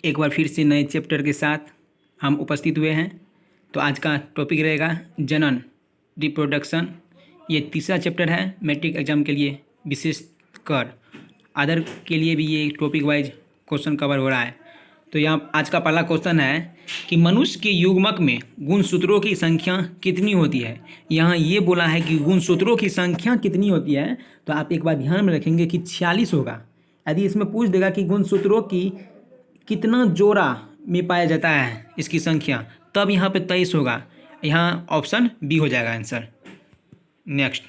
एक बार फिर से नए चैप्टर के साथ हम उपस्थित हुए हैं। तो आज का टॉपिक रहेगा जनन, रिप्रोडक्शन। ये तीसरा चैप्टर है मैट्रिक एग्जाम के लिए, विशेष कर अदर के लिए भी ये टॉपिक वाइज क्वेश्चन कवर हो रहा है। तो यहाँ आज का पहला क्वेश्चन है कि मनुष्य के युग्मक में गुणसूत्रों की संख्या कितनी होती है। यहाँ ये बोला है कि गुणसूत्रों की संख्या कितनी होती है, तो आप एक बार ध्यान में रखेंगे कि 46 होगा। यदि इसमें पूछ देगा कि गुणसूत्रों की कितना जोड़ा में पाया जाता है इसकी संख्या, तब यहाँ पे 23 होगा। यहाँ ऑप्शन बी हो जाएगा आंसर। नेक्स्ट,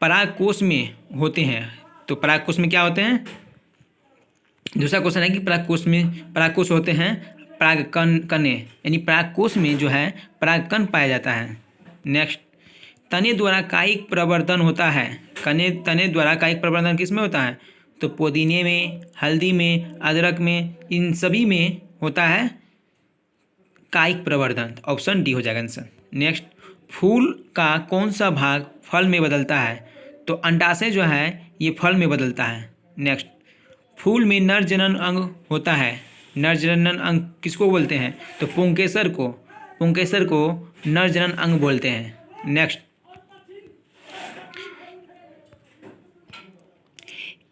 परागकोश में होते हैं, तो परागकोश में क्या होते हैं। दूसरा क्वेश्चन है कि परागकोश होते हैं परागकण कणे, यानी परागकोश में जो है परागकण पाया जाता है। नेक्स्ट, तने द्वारा कायिक प्रवर्धन होता है। तने द्वारा कायिक प्रवर्धन किस में होता है, तो पुदीने में, हल्दी में, अदरक में, इन सभी में होता है कायिक प्रवर्धन। ऑप्शन डी हो जाएगा आंसर। नेक्स्ट, फूल का कौन सा भाग फल में बदलता है, तो अंडाशय जो है ये फल में बदलता है। नेक्स्ट, फूल में नर जनन अंग होता है। नर जनन अंग किसको बोलते हैं, तो पुंकेसर को नर जनन अंग बोलते हैं। नेक्स्ट,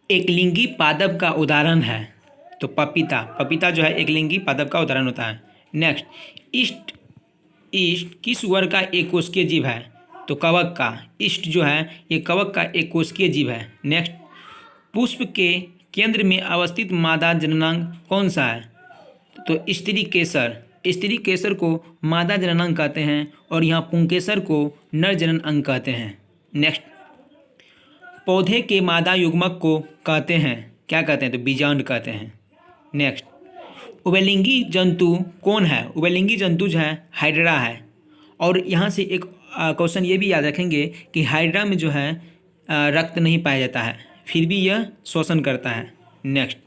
एकलिंगी पादप का उदाहरण है, तो पपीता जो है एकलिंगी पादप का उदाहरण होता है। नेक्स्ट, ईस्ट किस वर्ग का एक कोशिकीय जीव है, तो कवक का। ईस्ट जो है ये कवक का एक कोशिकीय जीव है। नेक्स्ट, पुष्प के केंद्र में अवस्थित मादा जननांग कौन सा है, तो स्त्री केसर को मादा जननांग कहते हैं और यहाँ पुंकेसर को नर जनन अंग कहते हैं। नेक्स्ट, पौधे के मादा युग्मक को कहते हैं, क्या कहते हैं, तो बीजांड कहते हैं। नेक्स्ट, उभयलिंगी जंतु कौन है। उभयलिंगी जंतु जो है हाइड्रा है। और यहाँ से एक क्वेश्चन ये भी याद रखेंगे कि हाइड्रा में जो है रक्त नहीं पाया जाता है, फिर भी यह शोषण करता है। नेक्स्ट,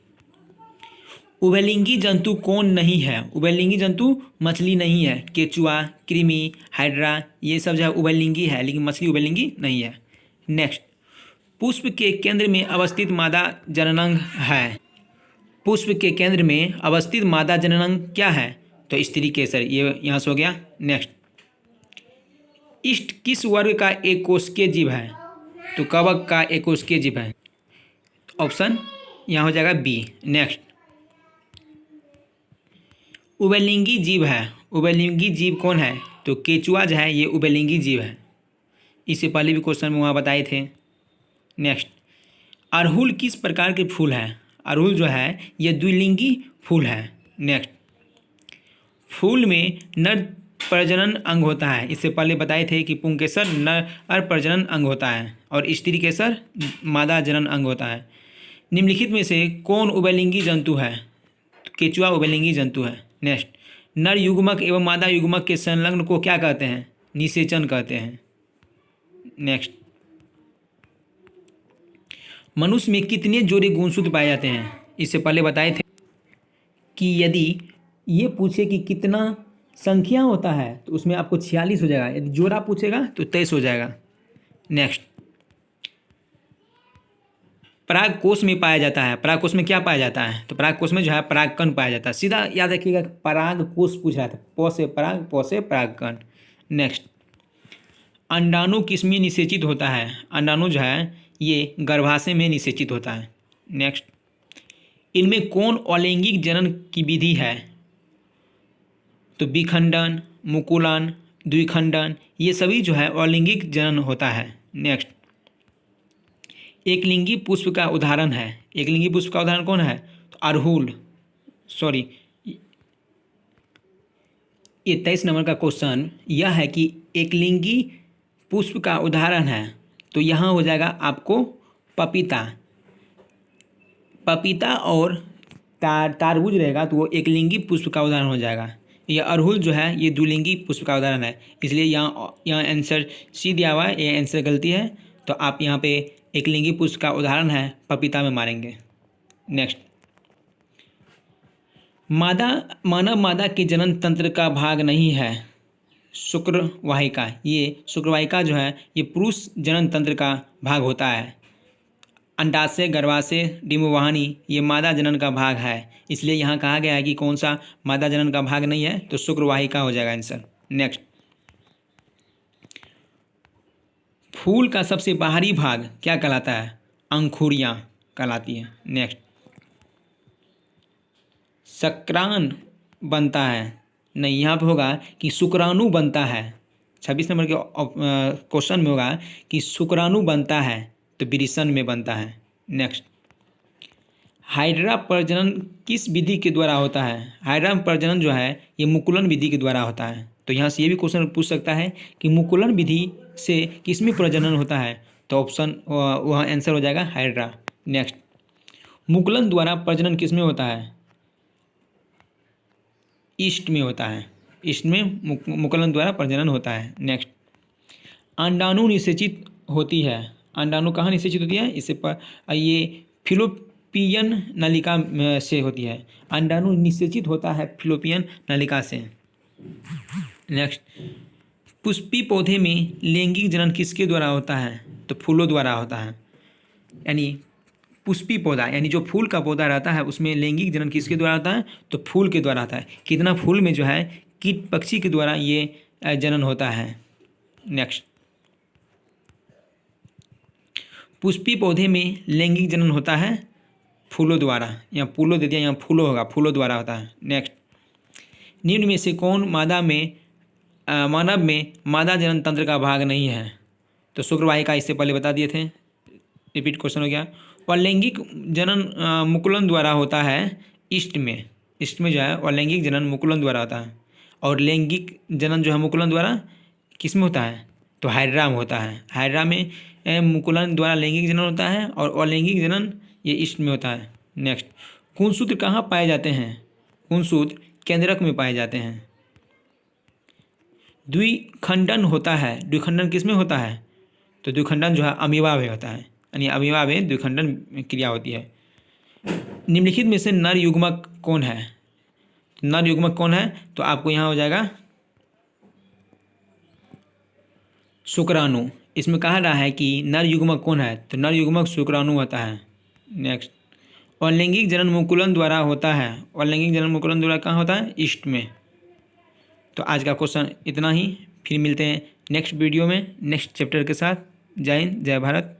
उभयलिंगी जंतु कौन नहीं है। उभयलिंगी जंतु मछली नहीं है। केचुआ, कृमि, हाइड्रा ये सब जो है उभयलिंगी है, लेकिन मछली उभयलिंगी नहीं है। नेक्स्ट, पुष्प के केंद्र में अवस्थित मादा जननांग है। पुष्प के केंद्र में अवस्थित मादा जननांग क्या है, तो स्त्री केसर, ये यहाँ से हो गया। नेक्स्ट, ईस्ट किस वर्ग का एक कोशिकीय जीव है, तो कवक का एक कोशिकीय जीव है। ऑप्शन यहाँ हो जाएगा बी। नेक्स्ट, उभयलिंगी जीव है। उभयलिंगी जीव कौन है, तो केचुआ जो है ये उभयलिंगी जीव है। इससे पहले भी क्वेश्चन में वहाँ बताए थे। नेक्स्ट, अड़हुल किस प्रकार के फूल है। अड़हुल जो है ये द्विलिंगी फूल है। नेक्स्ट, फूल में नर प्रजनन अंग होता है। इससे पहले बताए थे कि पुंकेसर नर प्रजनन अंग होता है और स्त्री केसर मादा जनन अंग होता है। निम्नलिखित में से कौन उभयलिंगी जंतु है, केचुआ उभयलिंगी जंतु है। नेक्स्ट, नर युग्मक एवं मादा युग्मक के संलग्न को क्या कहते हैं, निषेचन कहते हैं। नेक्स्ट, मनुष्य में कितने जोड़े गुणसूत्र पाए जाते हैं। इससे पहले बताए थे कि यदि ये पूछे कि कितना संख्या होता है, तो उसमें आपको 46 हो जाएगा। यदि जोड़ा पूछेगा तो 23 हो जाएगा। नेक्स्ट, परागकोश में पाया जाता है। परागकोश में क्या पाया जाता है, तो परागकोश में जो है परागकण पाया जाता है। सीधा याद रखिएगा, परागकोश पूछ रहा था, प से पराग, प से परागकण। नेक्स्ट, अंडाणु किसमें निषेचित होता है। अंडाणु जो है ये गर्भाशय में निषेचित होता है। नेक्स्ट, इनमें कौन अलैंगिक जनन की विधि है, तो विखंडन, मुकुलन, द्विखंडन, ये सभी जो है अलैंगिक जनन होता है। नेक्स्ट, एकलिंगी पुष्प का उदाहरण है। एकलिंगी पुष्प का उदाहरण कौन है, तो अड़हुल। सॉरी, ये 23 नंबर का क्वेश्चन यह है कि एकलिंगी पुष्प का उदाहरण है, तो यहाँ हो जाएगा आपको पपीता और तारबूज रहेगा, तो वो एकलिंगी पुष्प का उदाहरण हो जाएगा। यह अड़हुल जो है ये द्विलिंगी पुष्प का उदाहरण है, इसलिए यहाँ आंसर सी दिया हुआ है, ये आंसर गलती है। तो आप यहाँ पे एकलिंगी पुष्प का उदाहरण है पपीता में मारेंगे। नेक्स्ट, मानव मादा के जनन तंत्र का भाग नहीं है, शुक्रवाहिका। ये शुक्रवाहिका जो है ये पुरुष जनन तंत्र का भाग होता है। अंडाशय, गर्भाशय, डिम्बवाहिनी ये मादा जनन का भाग है, इसलिए यहाँ कहा गया है कि कौन सा मादा जनन का भाग नहीं है, तो शुक्रवाहिका हो जाएगा आंसर। नेक्स्ट, फूल का सबसे बाहरी भाग क्या कहलाता है? अंकुरियाँ कहलाती है। नेक्स्ट, शुक्राणु बनता है, नहीं यहाँ पे होगा कि शुक्राणु बनता है। 26 नंबर के क्वेश्चन में होगा कि शुक्राणु बनता है, तो विरिसन में बनता है। नेक्स्ट, हाइड्रा प्रजनन किस विधि के द्वारा होता है? हाइड्रा प्रजनन जो है ये मुकुलन विधि के द्वारा होता है। तो यहाँ से ये भी क्वेश्चन पूछ सकता है कि मुकुलन विधि से किसमें प्रजनन होता है, तो ऑप्शन वहाँ आंसर हो जाएगा हाइड्रा। नेक्स्ट, मुकुलन द्वारा प्रजनन किसमें होता है? ईस्ट में होता है, ईस्ट में मुकुलन द्वारा प्रजनन होता है। नेक्स्ट, अंडाणु निषेचित होती है, अंडाणु कहाँ निषेचित होती है? इससे पर ये फिलोपियन नलिका से होती है, अंडाणु निषेचित होता है फिलोपियन नलिका से। नेक्स्ट, पुष्पी पौधे में लैंगिक जनन किसके द्वारा होता है? तो फूलों द्वारा होता है। यानी पुष्पी पौधा यानी जो फूल का पौधा रहता है उसमें लैंगिक जनन किसके द्वारा होता है? तो फूल के द्वारा होता है। कितना फूल में जो है कीट पक्षी के द्वारा ये जनन होता है। नेक्स्ट, पुष्पी पौधे में लैंगिक जनन होता है फूलों द्वारा, यहाँ फूलों दे दिया, यहाँ फूलों होगा, फूलों द्वारा होता है। नेक्स्ट, निम्न में से कौन मानव में मादा जनन तंत्र का भाग नहीं है? तो शुक्रवाहिका इससे पहले बता दिए थे, रिपीट क्वेश्चन हो गया। और लैंगिक जनन मुकुलन द्वारा होता है ईस्ट में, ईस्ट में जो है और लैंगिक जनन मुकुलन द्वारा होता है। और लैंगिक जनन जो है मुकुलन द्वारा किस में होता है? तो हाइड्रा में होता है। हाइड्रा में मुकुलन द्वारा लैंगिक जनन होता है और अलैंगिक जनन ये ईस्ट में होता है। नेक्स्ट, गुणसूत्र कहाँ पाए जाते हैं? गुणसूत्र केंद्रक में पाए जाते हैं। द्विखंडन होता है, द्विखंडन किस में होता है? तो द्विखंडन जो है अमीबा में होता है, यानी अमीबा में द्विखंडन क्रिया होती है। निम्नलिखित में से नर युग्मक कौन है? नर युग्मक कौन है? तो आपको यहाँ हो जाएगा शुक्राणु। इसमें कहा रहा है कि नर युग्मक कौन है? तो नर युग्मक शुक्राणु होता है। नेक्स्ट, और लैंगिक जनन मुकुलन द्वारा होता है, और लैंगिक जनन मुकुलन द्वारा कहाँ होता है? ईस्ट में। तो आज का क्वेश्चन इतना ही, फिर मिलते हैं नेक्स्ट वीडियो में नेक्स्ट चैप्टर के साथ। जय हिंद, जय भारत।